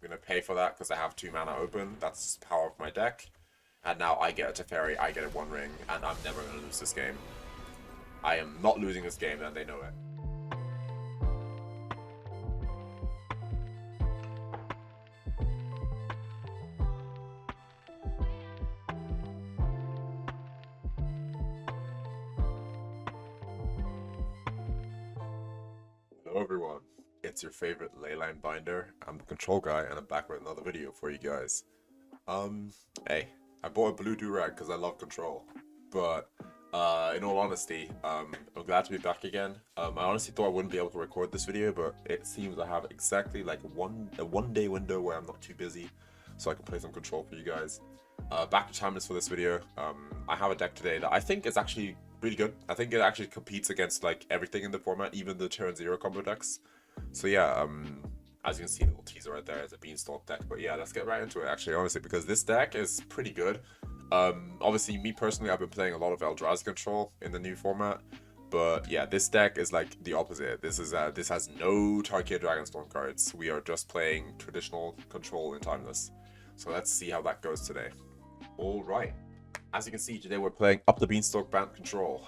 I'm going to pay for that because I have 2 mana open. That's the power of my deck. And now I get a Teferi, I get a 1 ring, and I'm never going to lose this game. I am not losing this game, and they know it. Hello everyone, it's your favorite Leyline Binder. I'm the Control Guy, and I'm back with another video for you guys. Hey, I bought a blue durag because I love Control, but in all honesty, I'm glad to be back again. I honestly thought I wouldn't be able to record this video, but it seems I have exactly like a one day window where I'm not too busy, so I can play some Control for you guys. Back to timeless for this video. I have a deck today that I think is actually really good. I think it actually competes against like everything in the format, even the turn 0 combo decks. So yeah, as you can see, a little teaser right there is a Beanstalk deck. But yeah, let's get right into it actually, honestly, because this deck is pretty good. Obviously, me personally, I've been playing a lot of Eldrazi Control in the new format. But yeah, this deck is like the opposite. This has no Tarkir Dragonstorm cards. We are just playing traditional Control in Timeless. So let's see how that goes today. All right. As you can see, today we're playing Up the Beanstalk Bant Control.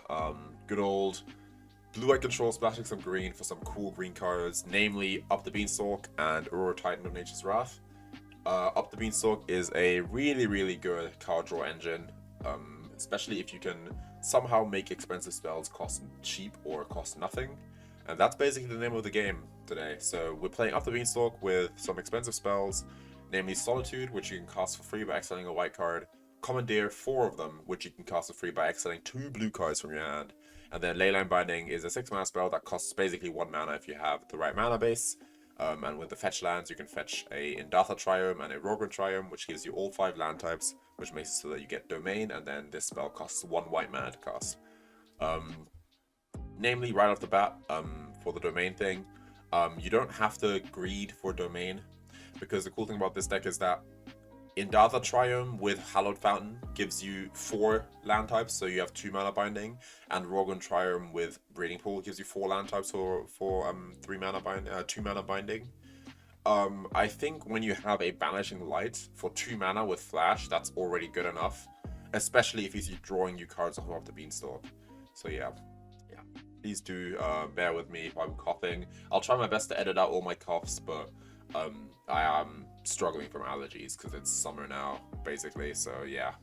Good old blue-white Control splashing some green for some cool green cards, namely Up the Beanstalk and Aurora Titan of Nature's Wrath. Up the Beanstalk is a really good card draw engine, especially if you can somehow make expensive spells cost cheap or cost nothing. And that's basically the name of the game today. So we're playing Up the Beanstalk with some expensive spells, namely Solitude, which you can cast for free by exiling a white card, Commandeer, 4 of them, which you can cast for free by exiling 2 blue cards from your hand, and then Leyline Binding is a 6 mana spell that costs basically 1 mana if you have the right mana base. And with the fetch lands, you can fetch a Indatha Triome and a Raugrin Triome, which gives you all 5 land types, which makes it so that you get Domain, and then this spell costs 1 white mana to cast. Namely, right off the bat, for the Domain thing, you don't have to greed for Domain, because the cool thing about this deck is that Indatha Triome with Hallowed Fountain gives you 4 land types, so you have 2 mana binding, and Raugrin Triome with Breeding Pool gives you 4 land types for 2 mana binding. I think when you have a Banishing Light for 2 mana with Flash, that's already good enough, especially if he's drawing you cards off the Beanstalk. So yeah. Please do bear with me if I'm coughing. I'll try my best to edit out all my coughs, but I am struggling from allergies because it's summer now, basically. So yeah,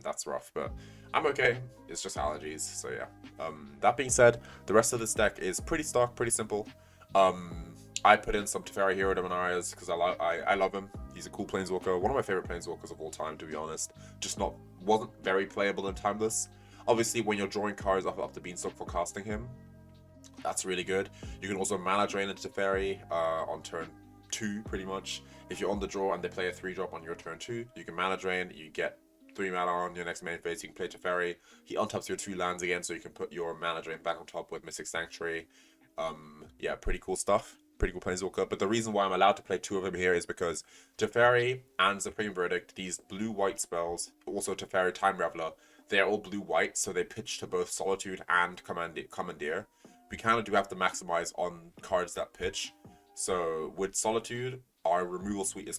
that's rough, but I'm okay. It's just allergies. So yeah. That being said, the rest of this deck is pretty stock, pretty simple. I put in some Teferi Hero Dominarias because I love him. He's a cool Planeswalker, one of my favorite Planeswalkers of all time, to be honest. Just wasn't very playable in Timeless. Obviously, when you're drawing cards off the Beanstalk for casting him, that's really good. You can also mana drain into Teferi on turn 2, pretty much. If you're on the draw and they play a 3-drop on your turn 2, you can mana drain, you get 3 mana on your next main phase, you can play Teferi. He untaps your 2 lands again, so you can put your mana drain back on top with Mystic Sanctuary. Yeah, pretty cool stuff. Pretty cool Planeswalker. But the reason why I'm allowed to play 2 of them here is because Teferi and Supreme Verdict, these blue-white spells, also Teferi Time Raveler, they're all blue-white, so they pitch to both Solitude and Commandeer. We kind of do have to maximize on cards that pitch. So with Solitude, our removal suite is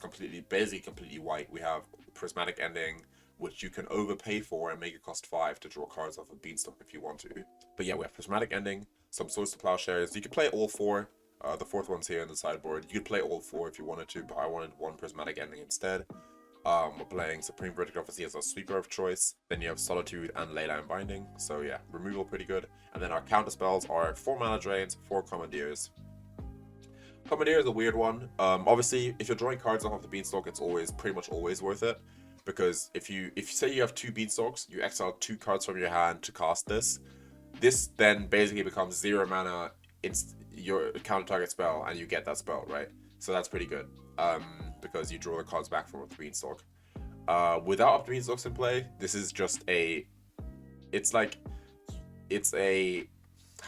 basically completely white. We have Prismatic Ending, which you can overpay for and make it cost 5 to draw cards off of Beanstalk if you want to. But yeah, we have Prismatic Ending, some Swords to Plowshares. You could play all 4. The 4th one's here in the sideboard. You could play all 4 if you wanted to, but I wanted 1 Prismatic Ending instead. We're playing Supreme Verdict obviously as a sweeper of choice. Then you have Solitude and Leyline Binding. So yeah, removal pretty good. And then our counter spells are 4 mana drains, 4 Commandeers. Commandeer is a weird one. Obviously, if you're drawing cards off of the Beanstalk, it's pretty much always worth it. Because if you say you have 2 Beanstalks, you exile 2 cards from your hand to cast this. This then basically becomes 0 mana your counter target spell, and you get that spell, right? So that's pretty good. Because you draw the cards back from the Beanstalk. Without Up the Beanstalks in play, this is just how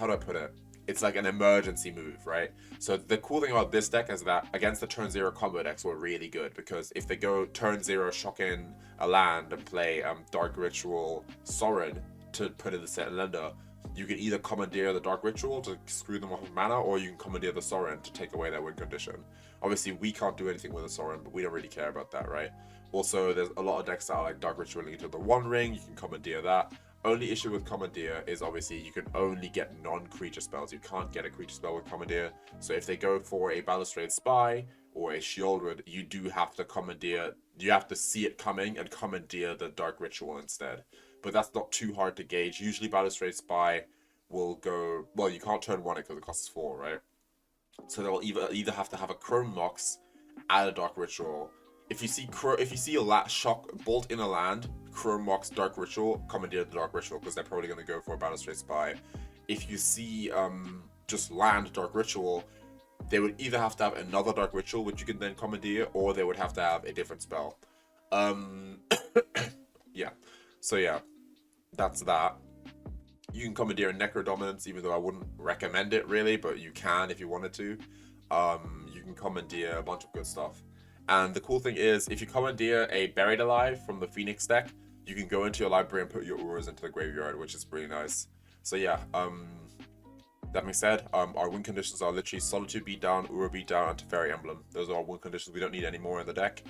do I put it? It's like an emergency move, right? So the cool thing about this deck is that against the turn 0 combo decks we're really good, because if they go turn 0, shock in a land and play Dark Ritual Sorin to put in the set lender, you can either Commandeer the Dark Ritual to screw them off of mana, or you can Commandeer the Sorin to take away their win condition. Obviously, we can't do anything with the Sorin, but we don't really care about that, right? Also, there's a lot of decks that are like Dark Ritual into the One Ring, you can Commandeer that. Only issue with Commandeer is obviously you can only get non-creature spells. You can't get a creature spell with Commandeer. So if they go for a Balustrade Spy or a Shieldred, you do have to Commandeer. You have to see it coming and Commandeer the Dark Ritual instead. But that's not too hard to gauge. Usually Balustrade Spy will go... Well, you can't turn 1 it because it costs 4, right? So they'll either have to have a Chrome Mox, add a Dark Ritual. If you see a shock bolt in a land, Chrome Mox Dark Ritual, Commandeer the Dark Ritual, because they're probably going to go for a Balustrade Spy. If you see just land Dark Ritual, they would either have to have another Dark Ritual, which you can then Commandeer, or they would have to have a different spell. Yeah. So yeah, that's that. You can Commandeer a Necro Dominance, even though I wouldn't recommend it really, but you can if you wanted to. You can Commandeer a bunch of good stuff. And the cool thing is, if you Commandeer a Buried Alive from the Phoenix deck, you can go into your library and put your Uras into the graveyard, which is pretty nice. So yeah, that being said, our win conditions are literally Solitude Beatdown, Ura Beatdown, and Teferi Emblem. Those are our win conditions. We don't need any more in the deck.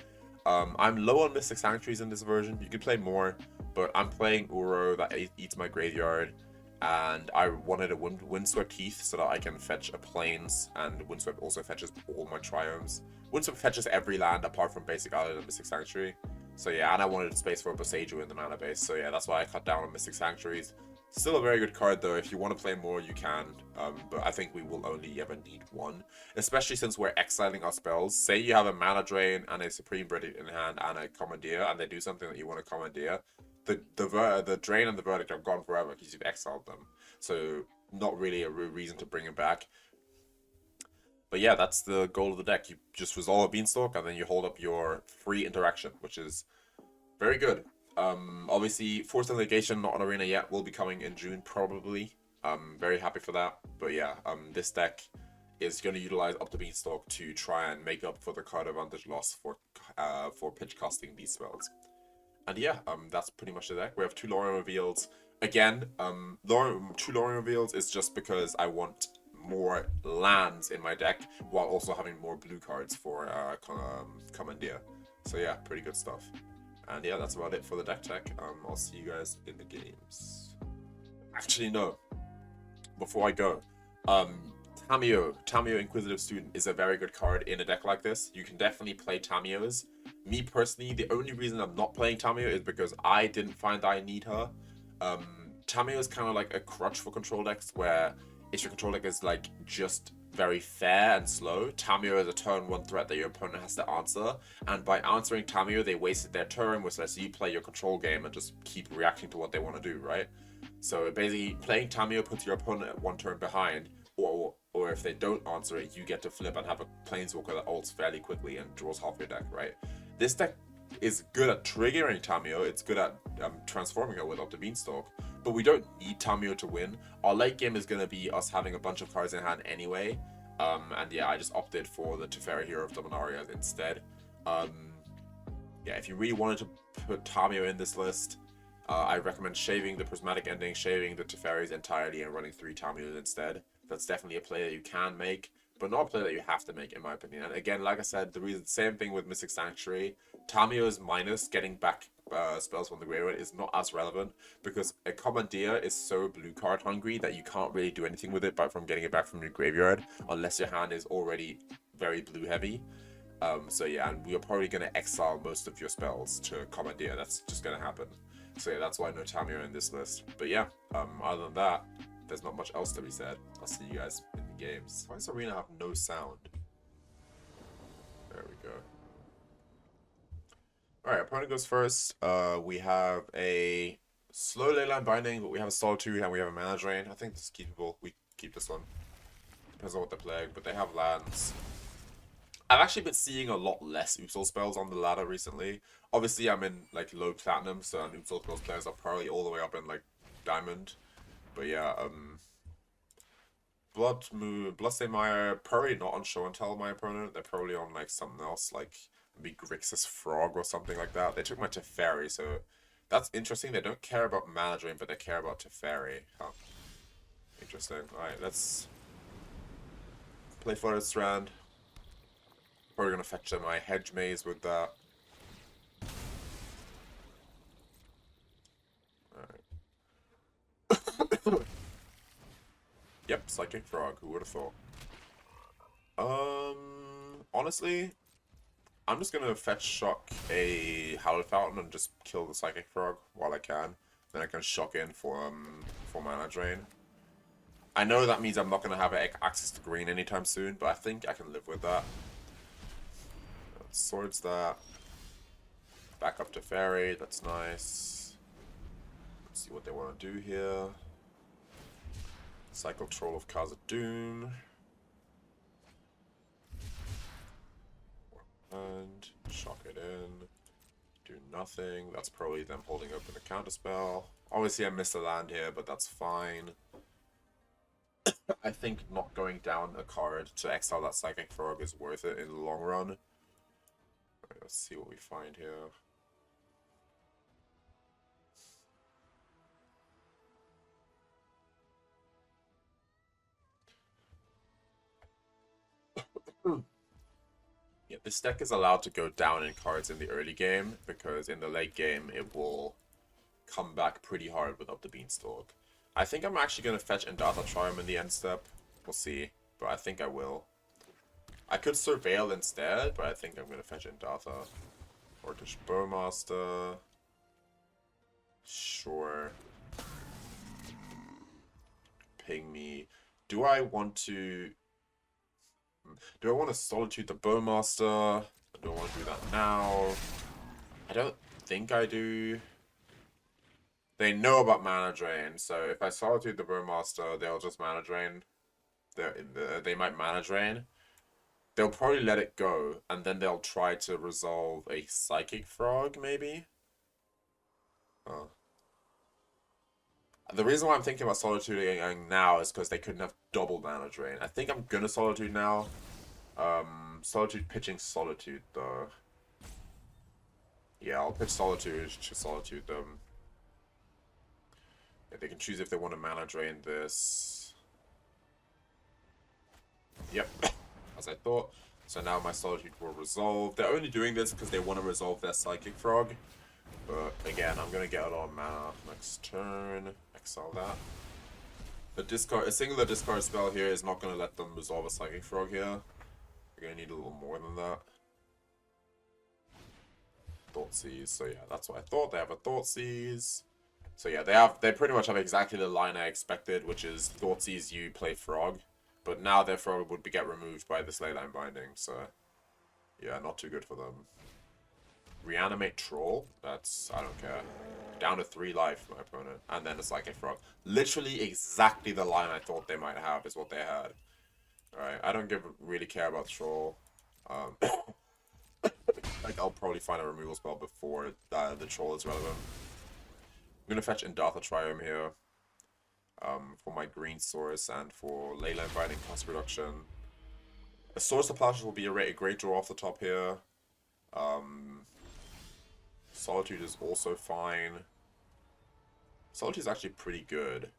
I'm low on Mystic Sanctuaries in this version. You can play more, but I'm playing Uro that eats my graveyard. And I wanted a Windswept Heath so that I can fetch a Plains, and Windswept also fetches all my Triomes. Windswept fetches every land apart from Basic Island and Mystic Sanctuary. So yeah, and I wanted space for a Boseiju in the mana base. So yeah, that's why I cut down on Mystic Sanctuaries. Still a very good card though. If you want to play more, you can. But I think we will only ever need one. Especially since we're exiling our spells. Say you have a Mana Drain and a Supreme Verdict in hand and a Commandeer, and they do something that you want to Commandeer. The Drain and the Verdict are gone forever because you've exiled them. So not really a reason to bring them back. But yeah, that's the goal of the deck. You just resolve a Beanstalk and then you hold up your free interaction, which is very good. Obviously, Forced Delegation, not on Arena yet, will be coming in June probably. I'm very happy for that. But yeah, this deck is going to utilize Up the Beanstalk to try and make up for the card advantage loss for pitch casting these spells. And yeah, that's pretty much the deck. We have 2 Lórien Revealed. Again, 2 Lórien Revealed is just because I want more lands in my deck while also having more blue cards for Commandeer. So yeah, pretty good stuff. And yeah, that's about it for the deck tech. I'll see you guys in the games. Actually, no. Before I go, Tamiyo Inquisitive Student is a very good card in a deck like this. You can definitely play Tamiyos. Me personally, the only reason I'm not playing Tamiyo is because I didn't find that I need her. Tamiyo is kind of like a crutch for control decks, where if your control deck is like just very fair and slow, Tamiyo is a turn 1 threat that your opponent has to answer, and by answering Tamiyo, they wasted their turn, which lets you play your control game and just keep reacting to what they want to do, right? So basically, playing Tamiyo puts your opponent at 1 turn behind, or if they don't answer it, you get to flip and have a Planeswalker that ults fairly quickly and draws half your deck, right? This deck is good at triggering Tamiyo, it's good at transforming her with Up the Beanstalk, but we don't need Tamiyo to win. Our late game is going to be us having a bunch of cards in hand anyway, and yeah, I just opted for the Teferi Hero of Dominaria instead. Yeah, if you really wanted to put Tamiyo in this list, I recommend shaving the Prismatic Ending, shaving the Teferis entirely, and running 3 Tamiyos instead. That's definitely a play that you can make, but not a play that you have to make, in my opinion. And again, like I said, same thing with Mystic Sanctuary. Tamiyo's minus getting back spells from the graveyard is not as relevant, because a Commandeer is so blue card hungry that you can't really do anything with it but from getting it back from your graveyard, unless your hand is already very blue heavy. So yeah, and we are probably going to exile most of your spells to Commandeer. That's just going to happen. So yeah, that's why no Tamiyo in this list. But yeah, other than that, there's not much else to be said. I'll see you guys in the games. Why does Arena have no sound? There we go. Alright, opponent goes first. We have a slow Leyline Binding, but we have a Solitude and we have a Mana Drain. I think this is keepable. We keep this one. Depends on what they're playing, but they have lands. I've actually been seeing a lot less Uxal spells on the ladder recently. Obviously, I'm in like low platinum, so Uxal spells players are probably all the way up in like diamond. But yeah, Bloodstainmire, probably not on show and tell my opponent. They're probably on like something else, like maybe Grixis Frog or something like that. They took my Teferi, so that's interesting. They don't care about Mana Drain, but they care about Teferi. Huh. Interesting. Alright, let's play Flooded Strand. Probably gonna fetch my Hedge Maze with that. Alright. Yep, Psychic Frog. Who would have thought? Honestly, I'm just gonna fetch shock a Hallowed Fountain and just kill the Psychic Frog while I can. Then I can shock in for mana drain. I know that means I'm not gonna have access to green anytime soon, but I think I can live with that. Swords that. Back up to Teferi, that's nice. Let's see what they want to do here. Cycle Troll of Khazad-dûm. And shock it in. Do nothing. That's probably them holding open a counterspell. Obviously I missed a land here, but that's fine. I think not going down a card to exile that Psychic Frog is worth it in the long run. Right, let's see what we find here. Yeah, this deck is allowed to go down in cards in the early game, because in the late game it will come back pretty hard with Up the Beanstalk. I think I'm actually going to fetch Indatha Triome in the end step. We'll see, but I think I will. I could Surveil instead, but I think I'm going to fetch Indatha. Orcish Bowmaster. Sure. Ping me. Do I want to Solitude the Bowmaster? Do I want to do that now? I don't think I do. They know about mana drain, so if I Solitude the Bowmaster, they'll just mana drain. They might mana drain. They'll probably let it go, and then they'll try to resolve a Psychic Frog, maybe? Oh. The reason why I'm thinking about Solitude now is because they couldn't have double mana drain. I think I'm gonna Solitude now. Solitude pitching Solitude, though. Yeah, I'll pitch Solitude to Solitude them. Yeah, they can choose if they want to mana drain this. Yep, as I thought. So now my Solitude will resolve. They're only doing this because they want to resolve their Psychic Frog. But again, I'm going to get a lot of mana next turn. Exile that. A singular discard spell here is not going to let them resolve a Psychic Frog here. We're going to need a little more than that. Thoughtseize. So yeah, that's what I thought. They have a Thoughtseize. So yeah, they pretty much have exactly the line I expected, which is Thoughtseize, you play Frog. But now their Frog would get removed by this Leyline Binding, so yeah, not too good for them. Reanimate Troll? That's, I don't care. Down to 3 life, my opponent. And then a Psychic Frog. Literally exactly the line I thought they might have is what they had. Alright, I don't really care about Troll. Like, I'll probably find a removal spell before the Troll is relevant. I'm gonna fetch Indatha Triome here. For my green source and for Leyline Binding cost reduction. A Source of Plowshares will be a great draw off the top here. Solitude is also fine. Solitude is actually pretty good.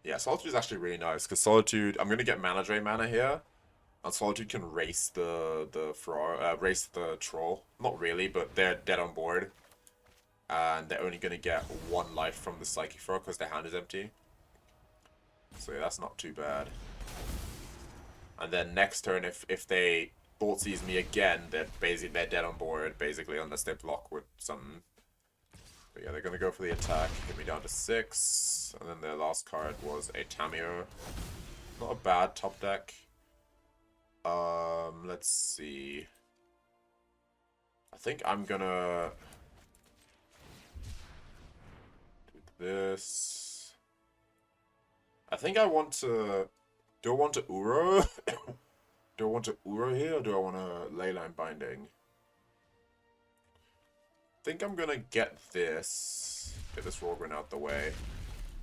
Yeah, Solitude is actually really nice, because Solitude, I'm going to get mana drain mana here. And Solitude can race the Troll. Not really, but they're dead on board. And they're only going to get 1 life from the Psychic Frog because their hand is empty. So yeah, that's not too bad. And then next turn, if they Thoughtseize me again, they're dead on board, basically, unless they block with something. But yeah, they're going to go for the attack, get me down to 6. And then their last card was a Tamiyo. Not a bad top deck. Let's see. I think I'm gonna do this. I think I want to... Do I want to Uro? Do I want to Uro here, or do I want to Leyline Binding? I think I'm gonna get this Raugrin out the way.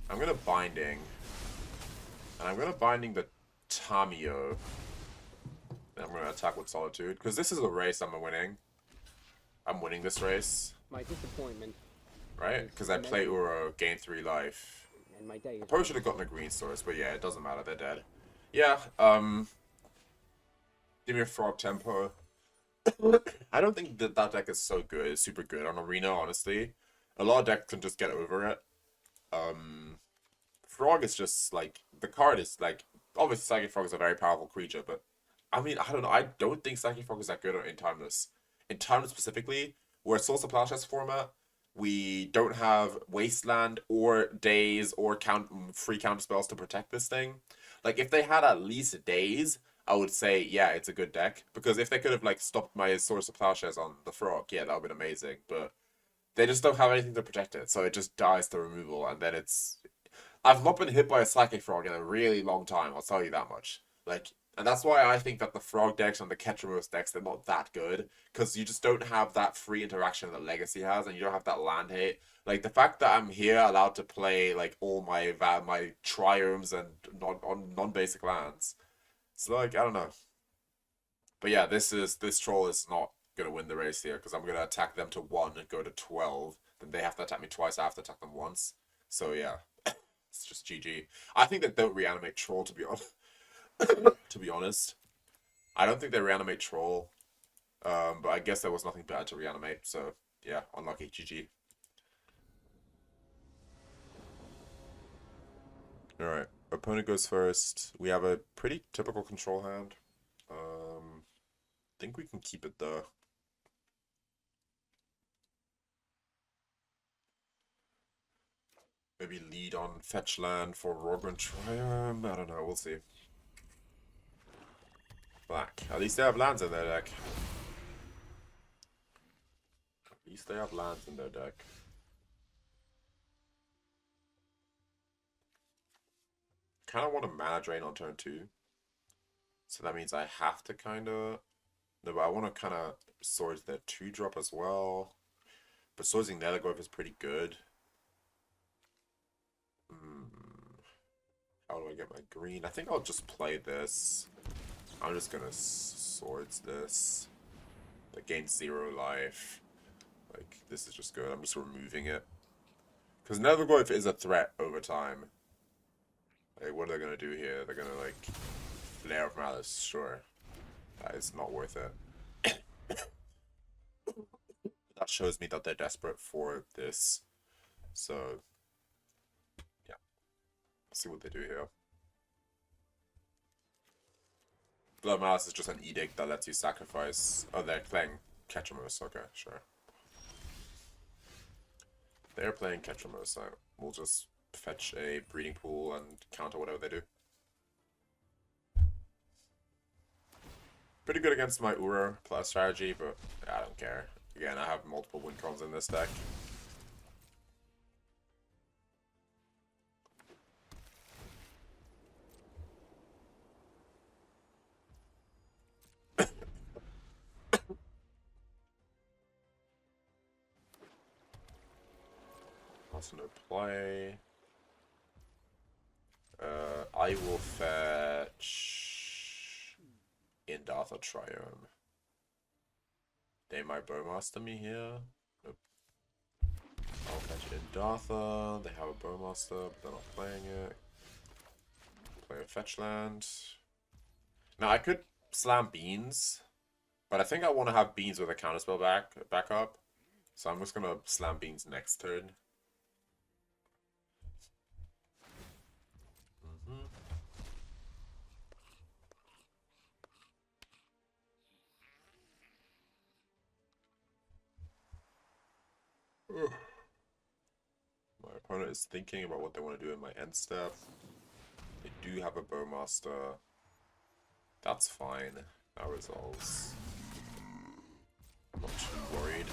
I'm gonna Binding. And I'm gonna Binding the Tamiyo. Then I'm gonna attack with Solitude. Because this is a race I'm winning. I'm winning this race. My disappointment. Right? Because I play Uro, gain 3 life. and my day is... Probably should have gotten a green source, but yeah, it doesn't matter, they're dead. Yeah, Dimir Frog tempo. I don't think that deck is so good, it's super good on Arena, honestly. A lot of decks can just get over it. Frog is just, like, the card is, like, obviously Psychic Frog is a very powerful creature, but, I mean, I don't know, I don't think Psychic Frog is that good in Timeless. In Timeless specifically, we're a Source of Plowshares format, we don't have Wasteland or Daze or free counter spells to protect this thing. Like, if they had at least Daze, I would say, yeah, it's a good deck. Because if they could have, like, stopped my Source of Plowshares on the Frog, yeah, that would have been amazing. But they just don't have anything to protect it, so it just dies to removal, and then it's... I've not been hit by a Psychic Frog in a really long time, I'll tell you that much. Like, and that's why I think that the Frog decks and the Ketramos decks, they're not that good. Because you just don't have that free interaction that Legacy has, and you don't have that land hate. Like, the fact that I'm here allowed to play, like, all my Triomes and non-basic lands. It's like, I don't know. But yeah, this troll is not going to win the race here, because I'm going to attack them to 1 and go to 12. Then they have to attack me twice, I have to attack them once. So yeah, it's just GG. I think they don't reanimate troll, to be honest. To be honest, I don't think they reanimate troll, but I guess there was nothing bad to reanimate, so yeah, unlucky, GG. Alright, opponent goes first. We have a pretty typical control hand. I think we can keep it though. Maybe lead on fetch land for Raugrin Triome. I don't know, we'll see. Black. At least they have lands in their deck. At least they have lands in their deck. Kind of want a mana drain on turn 2. So that means I have to kind of... No, but I want to kind of Swords their 2-drop as well. But Swordsing Nethergrowth is pretty good. How do I get my green? I think I'll just play this. I'm just gonna Swords this. That gains 0 life. Like, this is just good. I'm just removing it. Because Nethergrowth is a threat over time. Like, what are they gonna do here? They're gonna, like, Flare of Malice. Sure. That is not worth it. That shows me that they're desperate for this. So, yeah. Let's see what they do here. Blood Malice is just an edict that lets you sacrifice... Oh, they're playing Ketramos. Okay, sure. They're playing Ketramos, so we'll just fetch a breeding pool and counter whatever they do. Pretty good against my Ura plus strategy, but I don't care. Again, I have multiple win cons in this deck. Also no play. I will fetch Indatha Triome. They might Bowmaster me here. Nope. I'll fetch Indatha. They have a Bowmaster, but they're not playing it. Play a fetch land. Now I could slam Beans, but I think I want to have Beans with a counterspell back up. So I'm just gonna slam Beans next turn. My opponent is thinking about what they want to do in my end step. They do have a Bowmaster. That's fine. That resolves. I'm not too worried.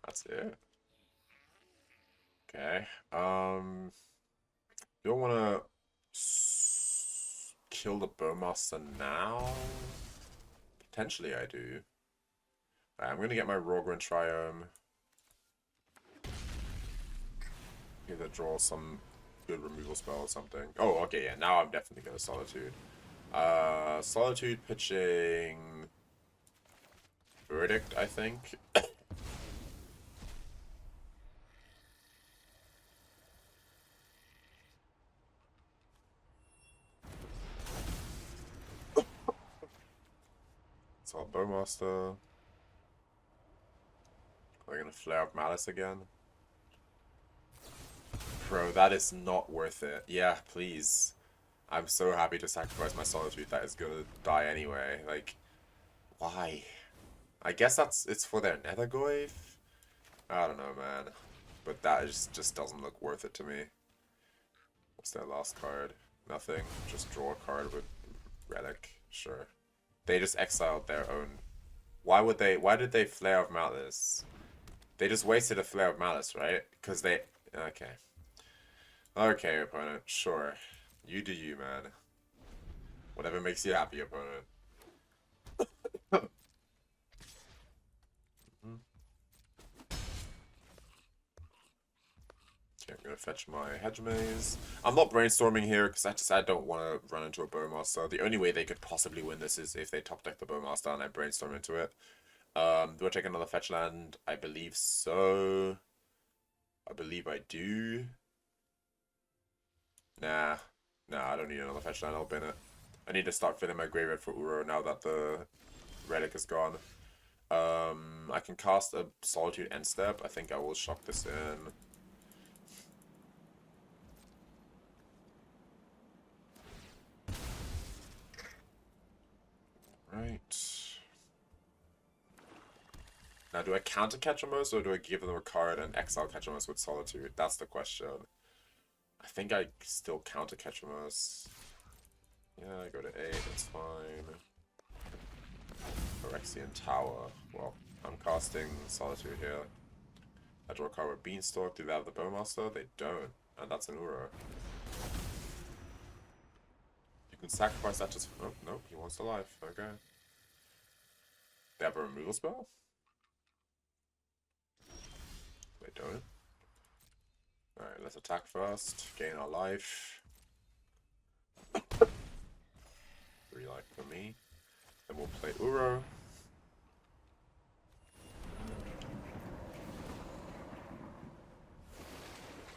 That's it. Okay. Do I want to kill the Bowmaster now? Potentially I do. Right, I'm going to get my Raugrin Triome. Either draw some good removal spell or something. Oh, okay, yeah, now I'm definitely going to Solitude. Solitude pitching Verdict, I think. It's all Bowmaster. We're gonna Flare of Malice again. Bro, that is not worth it. Yeah, please. I'm so happy to sacrifice my Solitude that is gonna die anyway. Like, why? I guess it's for their Nethergoyf? I don't know, man. But that just doesn't look worth it to me. What's their last card? Nothing. Just draw a card with Relic. Sure. They just exiled their own. Why did they Flare of Malice? They just wasted a Flare of Malice, right? Because they... Okay. Okay, opponent. Sure. You do you, man. Whatever makes you happy, opponent. Okay, I'm gonna fetch my Hedge Maze. I'm not brainstorming here because I don't want to run into a Bowmaster. The only way they could possibly win this is if they top deck the Bowmaster and I brainstorm into it. Do I take another fetch land? I believe so. I believe I do. Nah, I don't need another fetch land. I'll bin it. I need to start filling my graveyard for Uro now that the relic is gone. I can cast a Solitude end step. I think I will shock this in. Right. Now, do I counter Ketramos or do I give them a card and exile Ketramos with Solitude? That's the question. I think I still counter Ketramos. Yeah, I go to 8, that's fine. Phyrexian Tower. Well, I'm casting Solitude here. I draw a card with Beanstalk. Do they have the Bowmaster? They don't. And that's an Uro. You can sacrifice that just... Oh, nope, he wants the life. Okay. They have a removal spell? They don't. Alright, let's attack first. Gain our life. 3 life for me. Then we'll play Uro.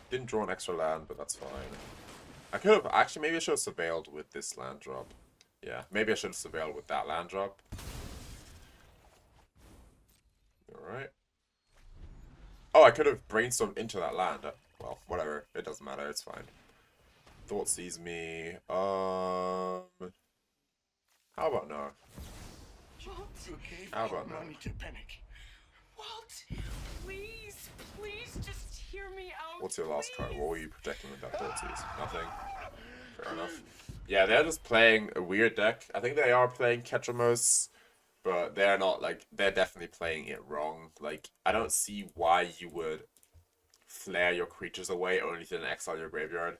Didn't draw an extra land, but that's fine. I could have... Actually, maybe I should have surveilled with this land drop. Yeah, maybe I should have surveilled with that land drop. Alright. Oh, I could have brainstormed into that land. Well, whatever. It doesn't matter. It's fine. Thought sees me. How about no? Okay, How about no no? need to panic. Walt, please just hear me out. What's your last card? What were you projecting with that thought seize? Nothing. Fair enough. Yeah, they're just playing a weird deck. I think they are playing Ketramos, but they're not, like, they're definitely playing it wrong. Like, I don't see why you would flare your creatures away only to then exile your graveyard.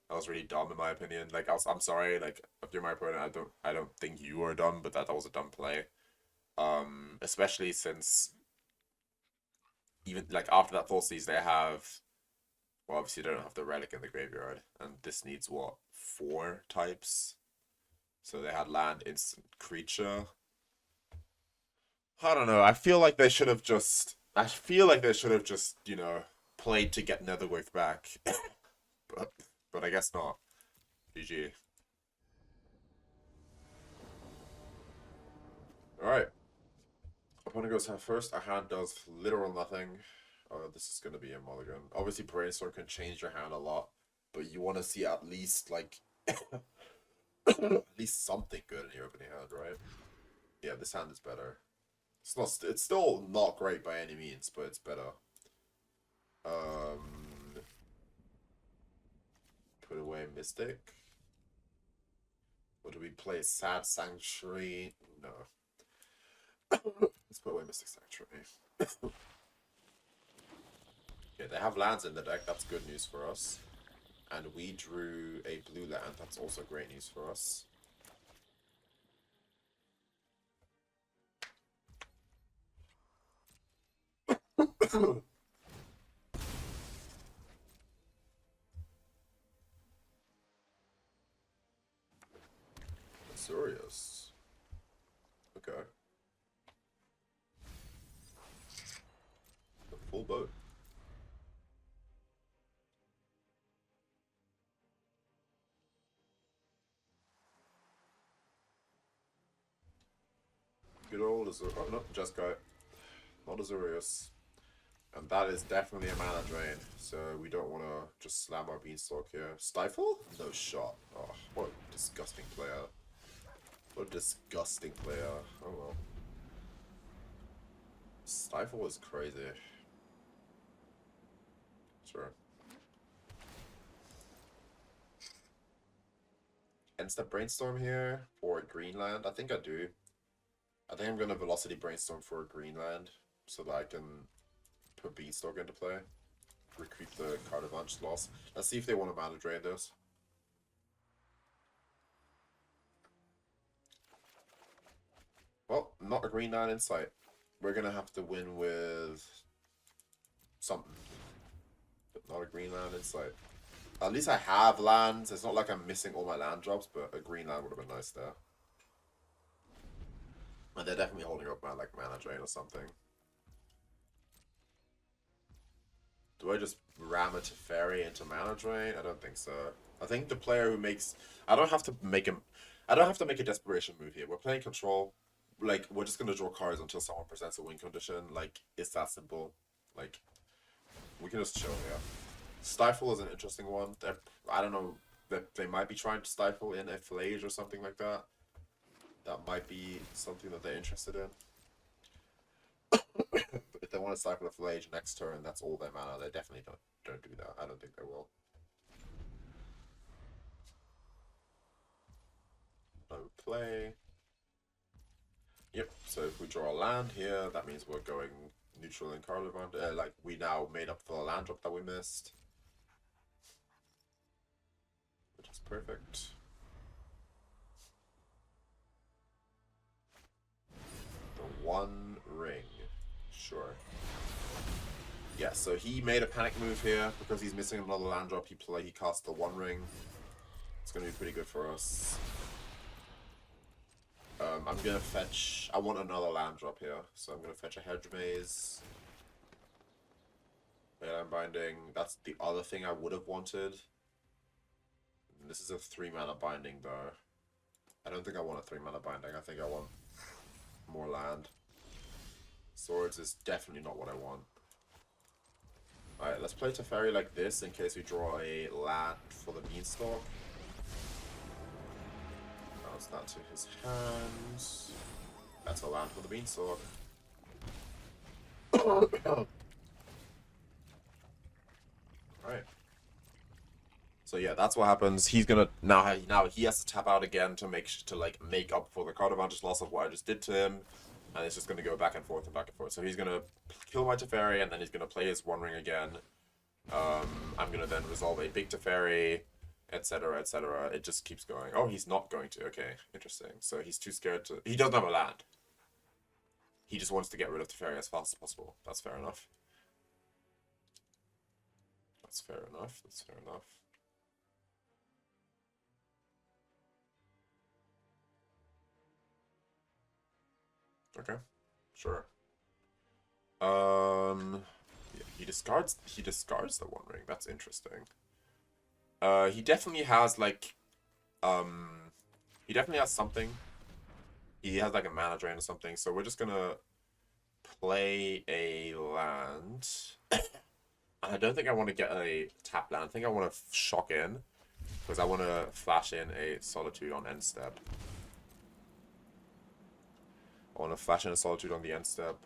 That was really dumb in my opinion. Like, I'm sorry, like, if you're my opponent, I don't think you are dumb, but that was a dumb play. Especially since even, like, after that full seize, they have, well, obviously they don't have the relic in the graveyard, and this needs, what, 4 types? So they had land, instant, creature. I don't know, I feel like they should have just, you know, played to get Netherwave back. But I guess not. GG. Alright. Opponent goes first. Our hand does literal nothing. Oh, this is going to be a mulligan. Obviously, Brainstorm can change your hand a lot, but you want to see at least, like, at least something good in your opening hand, right? Yeah, this hand is better. It's still not great by any means, but it's better. Put away Mystic. Or do we play Sad Sanctuary? No. Let's put away Mystic Sanctuary. Yeah, they have lands in the deck. That's good news for us. And we drew a blue land. That's also great news for us. boat. Good old Azur. Oh, no, Jeskai. Not Azurius. And that is definitely a mana drain, so we don't want to just slam our Beanstalk here. Stifle? No shot. Oh, what a disgusting player. What a disgusting player. Oh well. Stifle is crazy. Sure. End-step Brainstorm here, or Greenland? I think I do. I think I'm going to Velocity Brainstorm for a Greenland, so that I can put Beanstalk into play. Recoup the card advantage loss. Let's see if they want to mana drain this. Well, not a Greenland in sight. We're going to have to win with something. But not a Greenland in sight. At least I have lands. It's not like I'm missing all my land drops, but a Greenland would have been nice there. And they're definitely holding up my like mana drain or something. Do I just ram a Teferi into mana drain? I don't think so. I think the player who makes... I don't have to make a desperation move here. We're playing control. Like, we're just going to draw cards until someone presents a win condition. Like, it's that simple. Like, we can just chill here. Stifle is an interesting one. I don't know. They might be trying to stifle in a Flage or something like that. That might be something that they're interested in. But if they want to stifle a Flage next turn, that's all their mana. They definitely don't do that. I don't think they will. No play. Yep, so if we draw a land here, that means we're going neutral in card advantage. Like, we now made up for the land drop that we missed. Which is perfect. The One Ring. Sure. Yeah, so he made a panic move here because he's missing another land drop. He cast the One Ring. It's going to be pretty good for us. I'm going to fetch... I want another land drop here, so I'm going to fetch a Hedge Maze. Leyline Binding. That's the other thing I would have wanted. This is a 3-mana binding, though. I don't think I want a 3-mana binding. I think I want more land. Swords is definitely not what I want. Alright, let's play Teferi like this in case we draw a land for the Beanstalk. Bounce that to his hands. That's a land for the Beanstalk. Alright. So yeah, that's what happens. He's gonna now he has to tap out again to make up for the card advantage loss of what I just did to him, and it's just gonna go back and forth and back and forth. So he's gonna kill my Teferi, and then he's gonna play his One Ring again. I'm gonna then resolve a big Teferi, etc., etc. It just keeps going. Oh, he's not going to. Okay, interesting. So he's too scared to. He doesn't have a land. He just wants to get rid of Teferi as fast as possible. That's fair enough. That's fair enough. That's fair enough. Okay, sure. Yeah, he discards the One Ring. That's interesting. He definitely has like he definitely has something. He has like a mana drain or something, so we're just gonna play a land. And I don't think I want to get a tap land. I think I want to shock in because I want to flash in a Solitude on end step. I want to flash in a Solitude on the end step.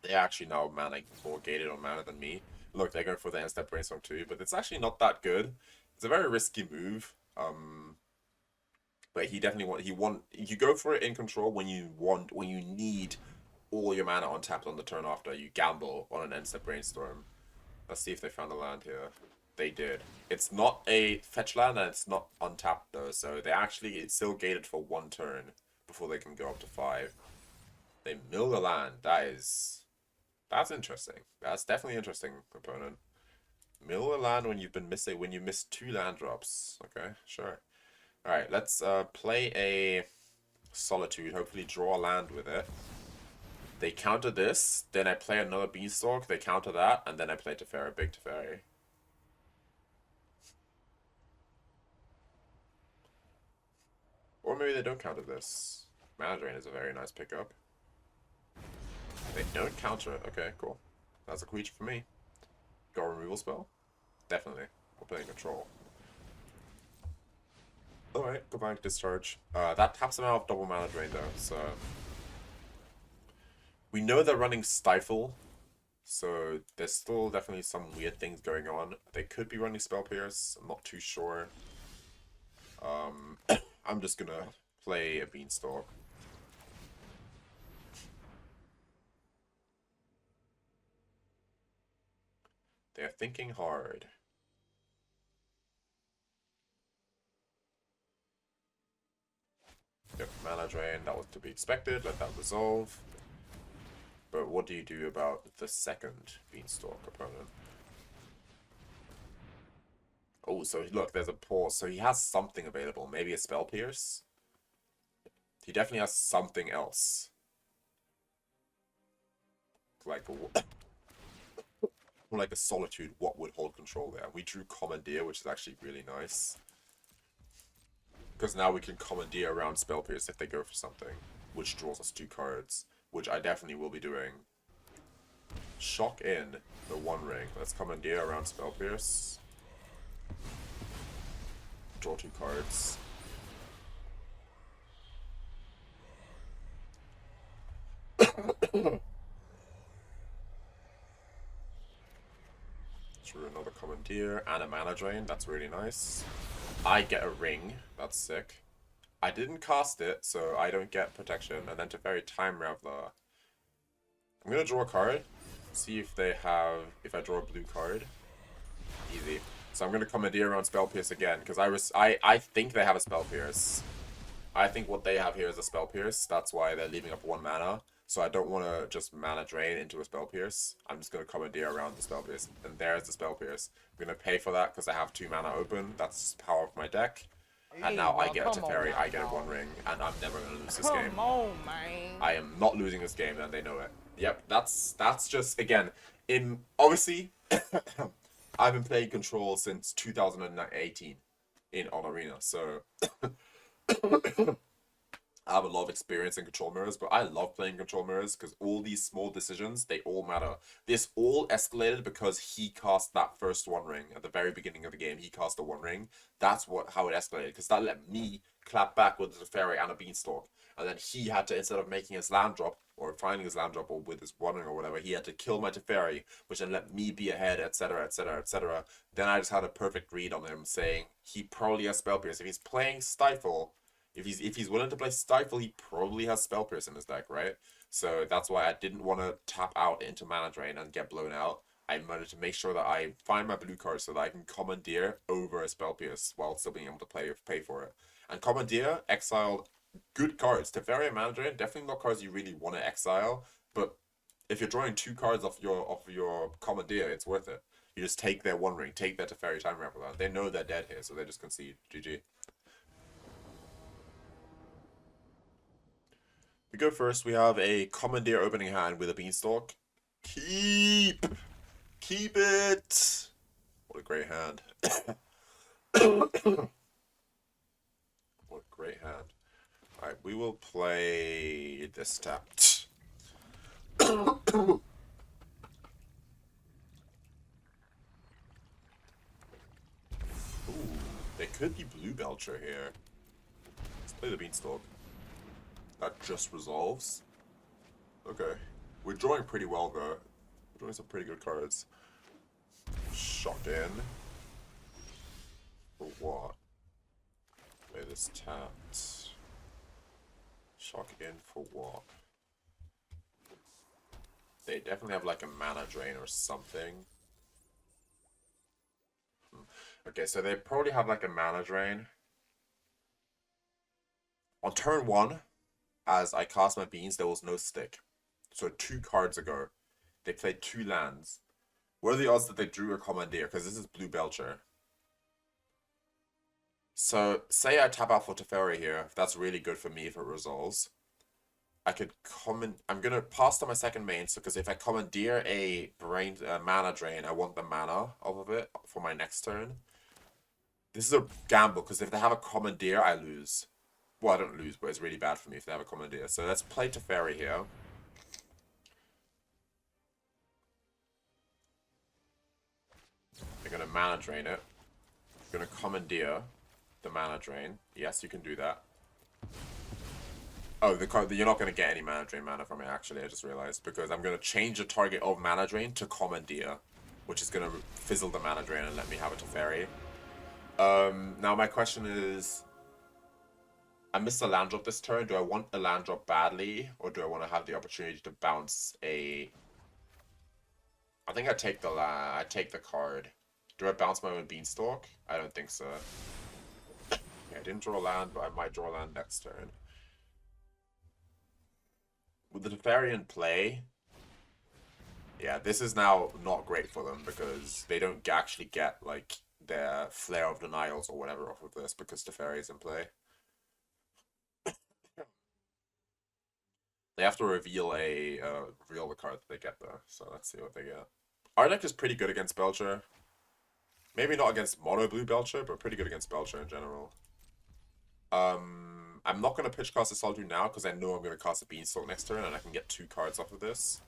They're actually now mana more gated on mana than me. Look, they're going for the end step Brainstorm too, but it's actually not that good. It's a very risky move. But he definitely you go for it in control when you need all your mana untapped on the turn after. You gamble on an end step Brainstorm. Let's see if they found a land here. They did. It's not a fetch land and it's not untapped though, so it's still gated for 1 turn before they can go up to 5. They mill the land. That's interesting. That's definitely interesting, opponent. Mill the land when you miss 2 land drops. Okay, sure. Alright, let's play a Solitude, hopefully draw a land with it. They counter this, then I play another Beanstalk, they counter that, and then I play Teferi, big Teferi. Or maybe they don't counter this. Mana Drain is a very nice pickup. They don't counter it. Okay, cool. That's a creature for me. Got a removal spell? Definitely. We're playing control. Alright, go back, discharge. That taps them out of double mana drain though, so... We know they're running Stifle, so there's still definitely some weird things going on. They could be running Spell Pierce, I'm not too sure. I'm just gonna play a Beanstalk. They're thinking hard. Yep, mana drain, that was to be expected, let that resolve. But what do you do about the second Beanstalk opponent? Oh, so look, there's a pause. So he has something available. Maybe a Spell Pierce? He definitely has something else. Like like a Solitude, what would hold control there? We drew Commandeer, which is actually really nice. Because now we can Commandeer around Spell Pierce if they go for something, which draws us 2 cards, which I definitely will be doing. Shock in the One Ring. Let's Commandeer around Spell Pierce. Draw 2 cards. Drew another Commandeer and a mana drain. That's really nice. I get a ring. That's sick. I didn't cast it, so I don't get protection. And then Teferi Time Raveler. I'm gonna draw a card. See if they have. If I draw a blue card. Easy. So I'm gonna Commandeer around Spell Pierce again because I think they have a Spell Pierce. I think what they have here is a Spell Pierce. That's why they're leaving up 1 mana. So I don't want to just mana drain into a Spell Pierce. I'm just going to Commandeer around the Spell Pierce. And there's the Spell Pierce. I'm going to pay for that because I have 2 mana open. That's the power of my deck. And now I get a Teferi, I get a One Ring, and I'm never going to lose this game. Come on, man. I am not losing this game, and they know it. Yep, that's just, again, obviously, I've been playing Control since 2018 on Arena, so... I have a lot of experience in Control Mirrors, but I love playing Control Mirrors because all these small decisions, they all matter. This all escalated because he cast that first One Ring at the very beginning of the game. He cast a One Ring. That's how it escalated, because that let me clap back with the Teferi and a Beanstalk. And then he had to, instead of making his land drop, or finding his land drop, or with his One Ring or whatever, he had to kill my Teferi, which then let me be ahead, etc., etc., etc. Then I just had a perfect read on him, saying he probably has Spell Pierce. If he's playing Stifle... If he's willing to play Stifle, he probably has Spell Pierce in his deck, right? So that's why I didn't want to tap out into Mana Drain and get blown out. I wanted to make sure that I find my blue card so that I can Commandeer over a Spell Pierce while still being able to pay for it. And Commandeer exiled good cards. Teferi and Mana Drain, definitely not cards you really want to exile, but if you're drawing 2 cards off your Commandeer, it's worth it. You just take their One Ring, take their Teferi Time Raveler. They know they're dead here, so they just concede. GG. We go first. We have a Commandeer opening hand with a Beanstalk. Keep it. What a great hand. What a great hand. All right, we will play this tapped. Ooh, they could be Blue Belcher here. Let's play the Beanstalk. That just resolves. Okay. We're drawing pretty well, though. We're drawing some pretty good cards. Shock in. For what? Play this tapped. Shock in for what? They definitely have like a mana drain or something. Okay, so they probably have like a mana drain. On turn 1, as I cast my beans, there was no stick. So 2 cards ago, they played 2 lands. What are the odds that they drew a Commandeer? Because this is Blue Belcher. So, say I tap out for Teferi here. That's really good for me if it resolves. I could I'm gonna pass to my second main, so because if I commandeer a mana drain, I want the mana off of it for my next turn. This is a gamble, because if they have a commandeer, I lose. Well, I don't lose, but it's really bad for me if they have a commandeer. So let's play Teferi here. They're gonna mana drain it. You're gonna commandeer the mana drain. Yes, you can do that. Oh, you're not going to get any mana drain mana from it, actually, I just realized. Because I'm going to change the target of mana drain to Commandeer, which is going to fizzle the mana drain and let me have a Teferi. Now my question is, I missed a land drop this turn. Do I want a land drop badly, or do I want to have the opportunity to bounce a... I think I take the card. Do I bounce my own Beanstalk? I don't think so. Yeah, I didn't draw a land, but I might draw a land next turn. With the Teferi in play, yeah, this is now not great for them because they don't actually get, like, their Flare of Denials or whatever off of this because Teferi is in play. They have to reveal the card that they get though, so let's see what they get. Our deck is pretty good against Belcher. Maybe not against Mono Blue Belcher, but pretty good against Belcher in general. I'm not going to pitch cast a Solitude now because I know I'm going to cast a Beanstalk next turn and I can get 2 cards off of this.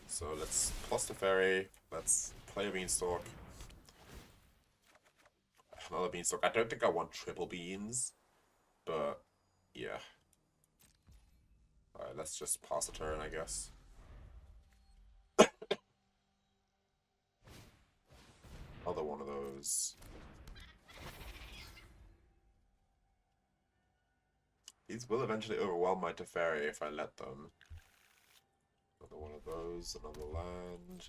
So let's plus Teferi. Let's play a Beanstalk. Another Beanstalk. I don't think I want triple beans, but yeah. Alright, let's just pass the turn, I guess. Another one of those. These will eventually overwhelm my Teferi if I let them. Another one of those, another land.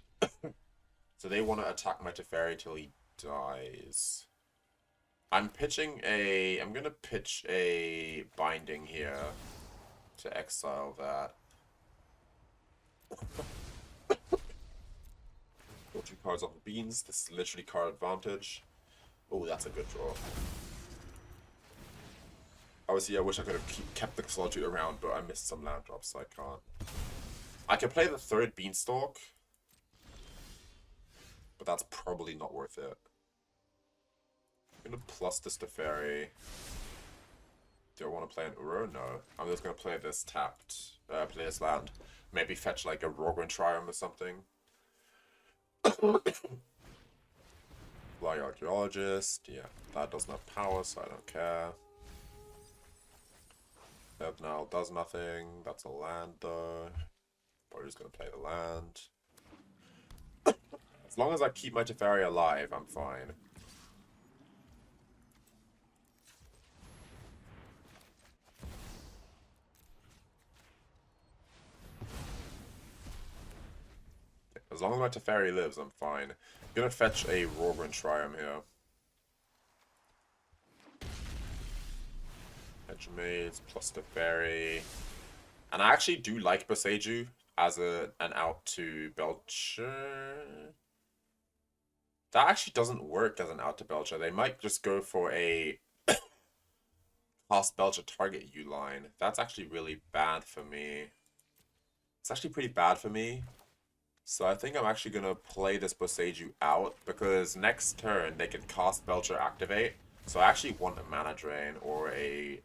So they want to attack my Teferi till he dies. I'm gonna pitch a Binding here to exile that. Draw 2 cards off the beans. This is literally card advantage. Oh, that's a good draw. Obviously, I wish I could have kept the Solitude around, but I missed some land drops, so I can't. I can play the 3rd Beanstalk, but that's probably not worth it. I'm going to plus this Teferi. Do I want to play an Uro? No. I'm just going to play this tapped, play this land. Maybe fetch like a Raugrin Triome or something. Fly Archaeologist. Yeah, that doesn't have power, so I don't care. That now does nothing. That's a land though. Probably just gonna play the land. As long as I keep my Teferi alive, I'm fine. As long as my Teferi lives, I'm fine. I'm gonna fetch a Raugrin Triome here. Hedge Maze plus Teferi. And I actually do like Boseiju as an out to Belcher. That actually doesn't work as an out to Belcher. They might just go for a cast Belcher target U line. That's actually really bad for me. It's actually pretty bad for me. So I think I'm actually going to play this Boseiju out because next turn they can cast Belcher activate. So I actually want a mana drain or a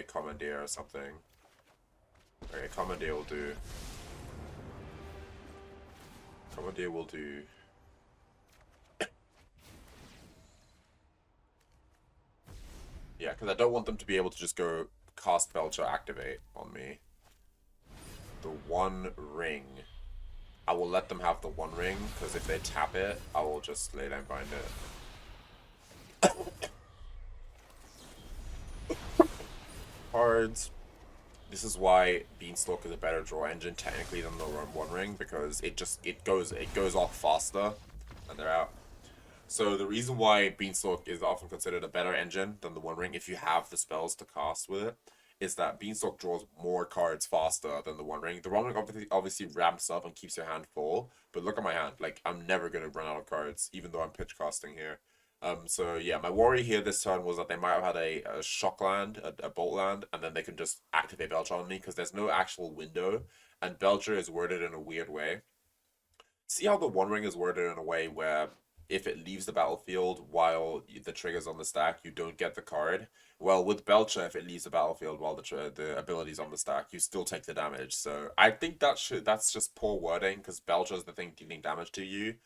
Commandeer or something. Okay, Commandeer will do. Commandeer will do. Yeah, because I don't want them to be able to just go cast Belcher activate on me. The One Ring. I will let them have the One Ring, because if they tap it, I will just Leyline Bind it. Cards. This is why Beanstalk is a better draw engine technically than the One Ring, because it goes off faster and they're out. So the reason why Beanstalk is often considered a better engine than the One Ring, if you have the spells to cast with it, is that Beanstalk draws more cards faster than the One Ring. The One Ring obviously ramps up and keeps your hand full, but look at my hand. Like, I'm never going to run out of cards, even though I'm pitch casting here. So yeah, my worry here this turn was that they might have had a shock land, a bolt land, and then they can just activate Belcher on me because there's no actual window, and Belcher is worded in a weird way. See how the One Ring is worded in a way where if it leaves the battlefield while the trigger's on the stack, you don't get the card. Well, with Belcher, if it leaves the battlefield while the ability's on the stack, you still take the damage. So I think that's just poor wording because Belcher is the thing dealing damage to you.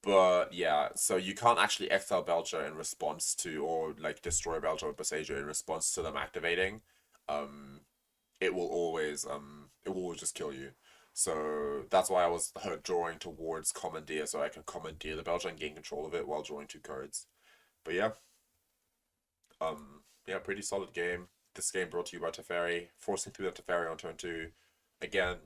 But yeah, so you can't actually exile Belcher in response to, or like destroy Belcher with Boseiju in response to them activating. Um, it will always just kill you. So that's why I was drawing towards Commandeer, so I can Commandeer the Belcher and gain control of it while drawing 2 cards. But yeah, yeah, pretty solid game. This game brought to you by Teferi, forcing through the Teferi on turn 2. Again,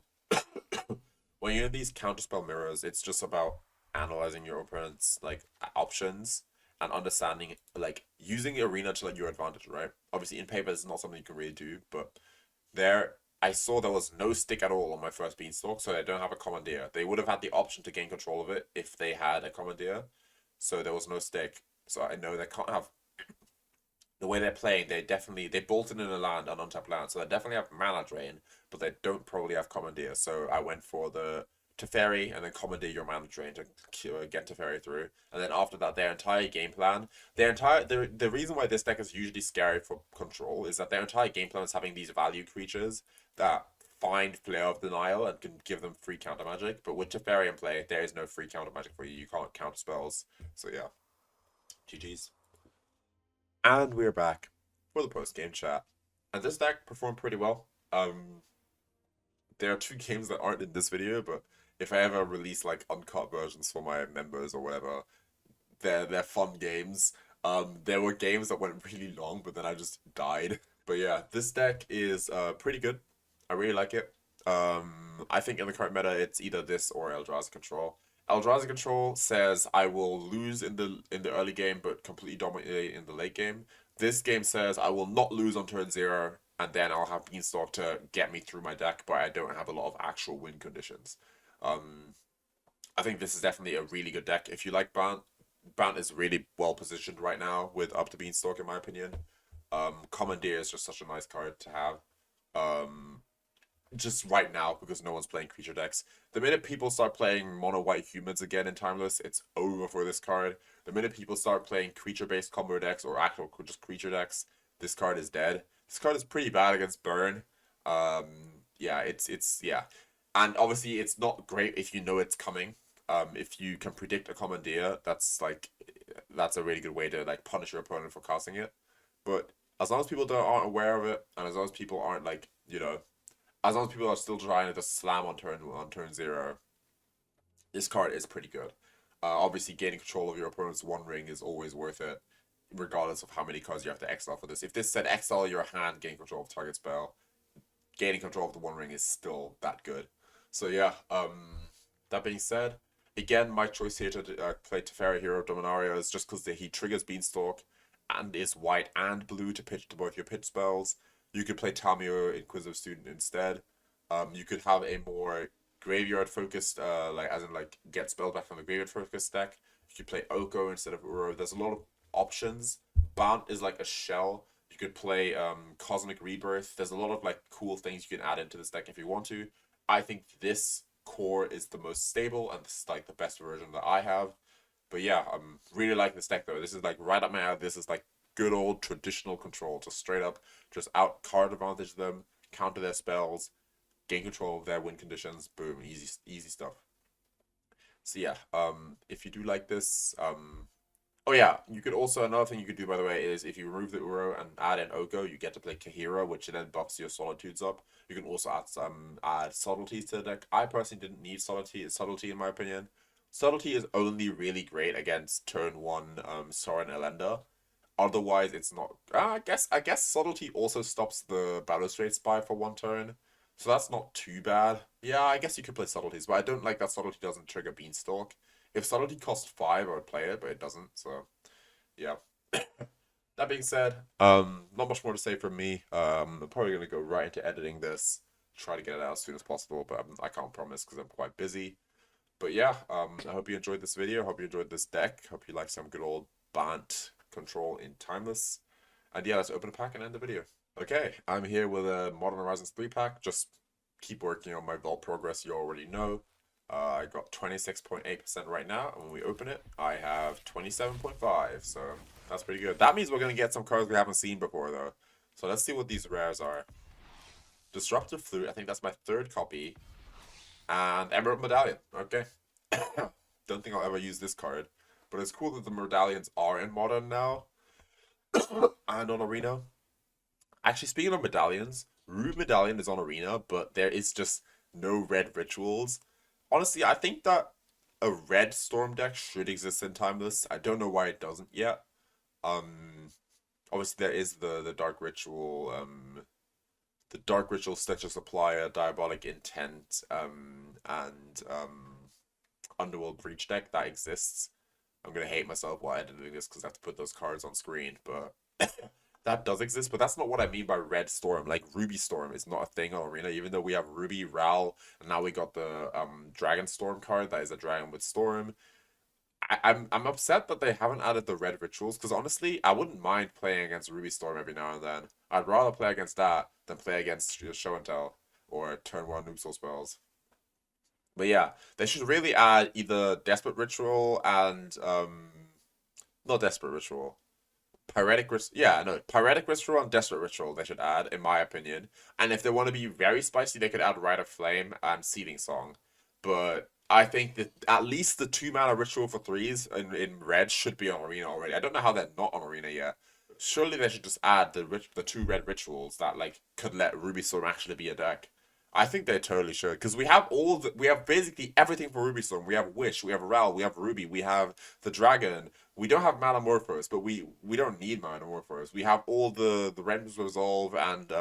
when you're in these counterspell mirrors, it's just about analyzing your opponent's like options and understanding, like using the arena to like your advantage, right? Obviously, in paper, it's not something you can really do, but there I saw there was no stick at all on my first Beanstalk, so I don't have a Commandeer. They would have had the option to gain control of it if they had a Commandeer, so there was no stick. So I know they can't have the way they're playing. They bolted in a land, an untapped land, so they definitely have mana drain, but they don't probably have Commandeer. So I went for the Teferi and then Commandeer your mana drain to get Teferi through, and then after that, their entire game plan, the reason why this deck is usually scary for control is that their entire game plan is having these value creatures that find Flare of Denial and can give them free counter magic. But with Teferi in play, there is no free counter magic for you. You can't counter spells. So yeah, GG's. And we're back for the post game chat. And this deck performed pretty well. There are 2 games that aren't in this video, but if I ever release like uncut versions for my members or whatever, they're fun games. There were games that went really long, but then I just died. But yeah, this deck is pretty good. I really like it. I think in the current meta, it's either this or Eldrazi Control. Eldrazi Control says I will lose in the early game, but completely dominate in the late game. This game says I will not lose on turn 0, and then I'll have Beanstalk to get me through my deck, but I don't have a lot of actual win conditions. I think this is definitely a really good deck. If you like Bant, Bant is really well positioned right now with Up the Beanstalk, in my opinion. Commandeer is just such a nice card to have. Just right now because no one's playing creature decks. The minute people start playing mono white humans again in Timeless, it's over for this card. The minute people start playing creature based combo decks or actual just creature decks, this card is dead. This card is pretty bad against burn. Yeah, it's yeah. And obviously it's not great if you know it's coming. If you can predict a Commandeer, that's a really good way to like punish your opponent for casting it. But as long as people aren't aware of it, and as long as people aren't like, as long as people are still trying to just slam on turn 0, this card is pretty good. Obviously, gaining control of your opponent's One Ring is always worth it, regardless of how many cards you have to exile for this. If this said exile your hand, gain control of target spell, gaining control of the One Ring is still that good. So yeah, that being said, again, my choice here to play Teferi Hero of Dominaria is just because he triggers Beanstalk and is white and blue to pitch to both your pitch spells. You could play Tamio Inquisitive Student instead. You could have a more graveyard focused, get spells back from the graveyard focused deck. You could play Oko instead of Uro. There's a lot of options. Bant is like a shell. You could play Cosmic Rebirth. There's a lot of like cool things you can add into this deck if you want to. I think this core is the most stable and this is like the best version that I have. But yeah, I'm really liking this deck though. This is like right up my alley. This is like good old traditional control, just straight up, just out card advantage them, counter their spells, gain control of their win conditions. Boom, easy stuff. So yeah, if you do like this, oh yeah, you could also, another thing you could do by the way is if you remove the Uro and add in Oko, you get to play Kahira, which then buffs your Solitudes up. You can also add subtleties to the deck. I personally didn't need subtlety in my opinion. Subtlety is only really great against turn 1 Sorin Elenda. Otherwise, it's not. I guess subtlety also stops the Balustrade Spy for 1 turn, so that's not too bad. Yeah, I guess you could play subtleties, but I don't like that subtlety doesn't trigger Beanstalk. If subtlety cost 5, I would play it, but it doesn't. So, yeah. That being said, not much more to say from me. I'm probably gonna go right into editing this, try to get it out as soon as possible, but I can't promise because I'm quite busy. But yeah, I hope you enjoyed this video. I hope you enjoyed this deck. Hope you like some good old Bant Control in Timeless. And yeah, let's open a pack and end the video. Okay, I'm here with a Modern Horizons 3 pack. Just keep working on my vault progress, you already know. I got 26.8% right now, and when we open it, I have 27.5, so that's pretty good. That means we're going to get some cards we haven't seen before, though. So let's see what these rares are. Disruptive Flute, I think that's my 3rd copy. And Emerald Medallion, okay. Don't think I'll ever use this card, but it's cool that the medallions are in Modern now. And on Arena. Actually, speaking of medallions, Rude Medallion is on Arena, but there is just no red rituals. Honestly, I think that a red Storm deck should exist in Timeless. I don't know why it doesn't yet. Obviously there is the Dark Ritual, the Dark Ritual Stitcher Supplier, Diabolic Intent, and Underworld Breach deck that exists. I'm gonna hate myself while editing this because I have to put those cards on screen, but that does exist. But that's not what I mean by Red Storm. Like Ruby Storm is not a thing on Arena, even though we have Ruby, Ral, and now we got the Dragon Storm card that is a dragon with Storm. I'm upset that they haven't added the red rituals, because honestly, I wouldn't mind playing against Ruby Storm every now and then. I'd rather play against that than play against Show and Tell or Turn 1 Noob Soul spells. But yeah, they should really add either Desperate Ritual and not Desperate Ritual. Pyretic Ritual and Desperate Ritual they should add, in my opinion. And if they want to be very spicy, they could add Rite of Flame and Seething Song. But I think that at least the 2-mana Ritual for 3s in red should be on Arena already. I don't know how they're not on Arena yet. Surely they should just add the 2 red rituals that like could let Ruby Storm actually be a deck. I think they totally should, because we have basically everything for Ruby Storm. We have Wish, we have Ral, we have Ruby, we have the Dragon. We don't have Manamorphose, but we don't need Manamorphose. We have all the Rem's Resolve and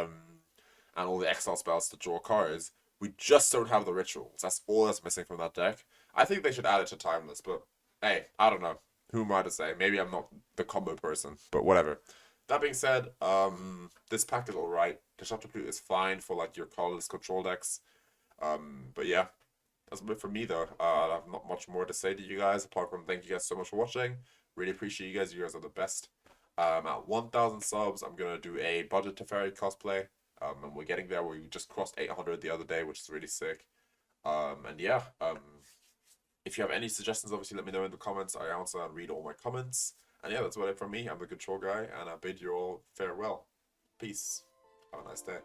all the exile spells to draw cards. We just don't have the rituals. That's all that's missing from that deck. I think they should add it to Timeless, but hey, I don't know. Who am I to say? Maybe I'm not the combo person, but whatever. That being said, this pack is alright. Disruptive Flute is fine for like your colorless control decks. But yeah, that's a bit for me though. I have not much more to say to you guys apart from thank you guys so much for watching. Really appreciate you guys. You guys are the best. At 1,000 subs, I'm gonna do a budget Teferi cosplay. And we're getting there. We just crossed 800 the other day, which is really sick. And yeah, if you have any suggestions, obviously let me know in the comments. I answer and read all my comments. And yeah, that's about it from me. I'm the Control Guy, and I bid you all farewell. Peace. Have a nice day.